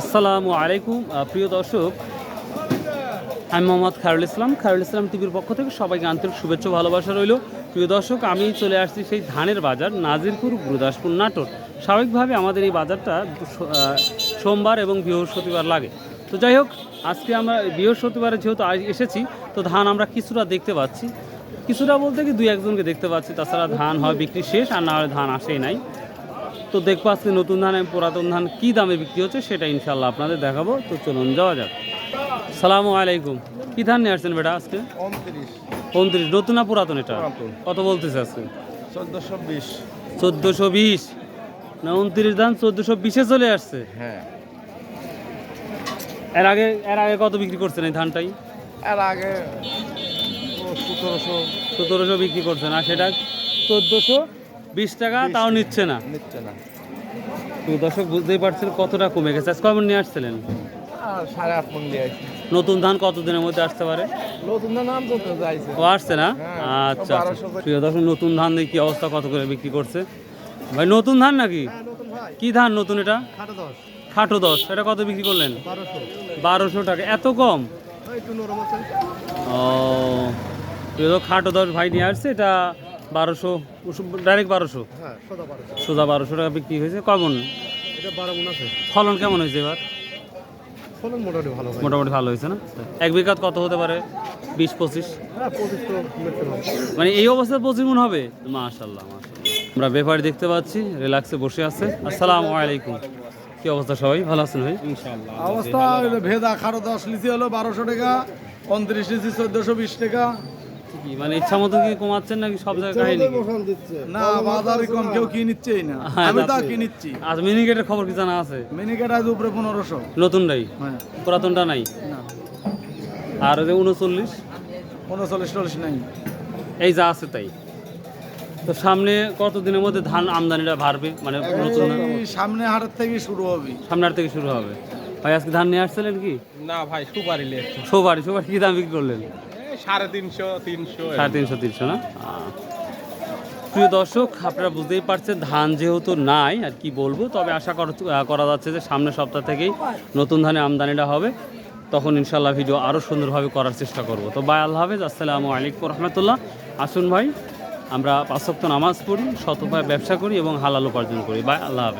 আসসালামু আলাইকুম প্রিয় দর্শক, আমি মোহাম্মদ খায়রুল ইসলাম টিভির পক্ষ থেকে সবাইকে আন্তরিক শুভেচ্ছা ভালোবাসা রইল। প্রিয় দর্শক, আমি চলে আসছি সেই ধানের বাজার নাজিরপুর গুরুদাসপুর নাটোর। স্বাভাবিকভাবে আমাদের এই বাজারটা সোমবার এবং বৃহস্পতিবার লাগে। তো যাই হোক, আজকে আমরা বৃহস্পতিবারে যেহেতু এসেছি, তো ধান আমরা কিছুটা দেখতে পাচ্ছি, কিছুটা বলতে কি দুই একজনকে দেখতে পাচ্ছি, তাছাড়া ধান হয় বিক্রি শেষ, আর না হলে ধান আসেই নাই। তো দেখবো আজকে নতুন ধান এবং পুরাতন ধান কী দামে বিক্রি হচ্ছে সেটা ইনশাল্লাহ আপনাদের দেখাবো। তো চলুন যাওয়া যাক। সালামু আলাইকুম। কী ধান নিয়ে আসছেন বেটা আজকে? 29। নতুন না পুরাতন এটা? কত বলতেছে আজকে? 1420 না 29 ধান 1420-এ চলে আসছে। হ্যাঁ, এর আগে কত বিক্রি করছেন এই ধানটাই? এর আগে 1700 বিক্রি করছেন, আর সেটা 1420 টাকা, তাও নিচ্ছে না। তো দর্শক বুঝতেই পারছেন কতটা কমে গেছে। আজ কয়মন নিয়ে আসছিলেন? 8.5 মণ দিয়ে আসছে। নতুন ধান কতদিনের মধ্যে আসতে পারে? নতুন নাম তো যাইছে। ও আসছে না? হ্যাঁ, আচ্ছা 1200 প্রিয় দর্শক, নতুন ধান দিয়ে কি অবস্থা, কত করে বিক্রি করছে ভাই? নতুন ধান নাকি? কি ধান নতুন এটা? খাটো 10। এটা কত বিক্রি করলেন? 1200 টাকা। এত কম? ও প্রিয় দর্শক, খাটো 10 ভাই নিয়ে আসছে, এটা 1200, ডাইরেক্ট 1200, সোজা 1200 টাকা বিক্রি হয়েছে। কমন ফলন কেমন হয়েছে এবার? মোটামুটি ভালো হয়েছে না? এক বিঘাত কত হতে পারে? 20-25? মানে এই অবস্থায় 25 মণ হবে? মাশাআল্লাহ মাশাআল্লাহ। আমরা ব্যাপারী দেখতে পাচ্ছি রিল্যাক্সে বসে আছে। আসসালামু আলাইকুম। কি অবস্থা, সবাই ভালো আছেন ভাই? ইনশাআল্লাহ। অবস্থা ভেদা খাটো 10 লিচি হলো 1200 টাকা, 29 লিচি 1420 টাকা। কি মানে ইচ্ছা মতো কি কমাচ্ছেন নাকি সব জায়গায়? না, বাজারে কম কেউ কি নিচ্ছেই না, আমি তো কি নিচ্ছি। আজ মিনিকেটের খবর কি জানা আছে? মিনিকেট আজ উপরে 1500। নতুনটাই? হ্যাঁ, পুরাতনটা নাই? না, আর ওই যে 39 39 নাই, এই যা আছে তাই। তো সামনে কত দিনের মধ্যে ধান আমদানিটা বাড়বে? মানে নতুন সামনে হাটের থেকে শুরু হবে। সামনের থেকে শুরু হবে। ভাই আজকে ধান নিয়ে আসছিলেন কি? না ভাই, সুপারি লেখছে সুপারি কি দাম বিক্রি করলেন? 350, 350 না? প্রিয় দর্শক, আপনারা বুঝতেই পারছেন ধান যেহেতু নাই, আর কি বলবো, তবে আশা করা যাচ্ছে যে সামনের সপ্তাহ থেকেই নতুন ধানে আমদানিটা হবে। তখন ইনশাল্লাহ ভিডিও আরও সুন্দরভাবে করার চেষ্টা করব। তো ভাই আল্লাহ হাফেজ, আসসালামু আলাইকুম রহমতুল্লাহ। আসুন ভাই, আমরা 5 ওয়াক্ত নামাজ পড়ি, সততায় ব্যবসা করি এবং হালাল উপার্জন করি। ভাই আল্লাহ হাফেজ।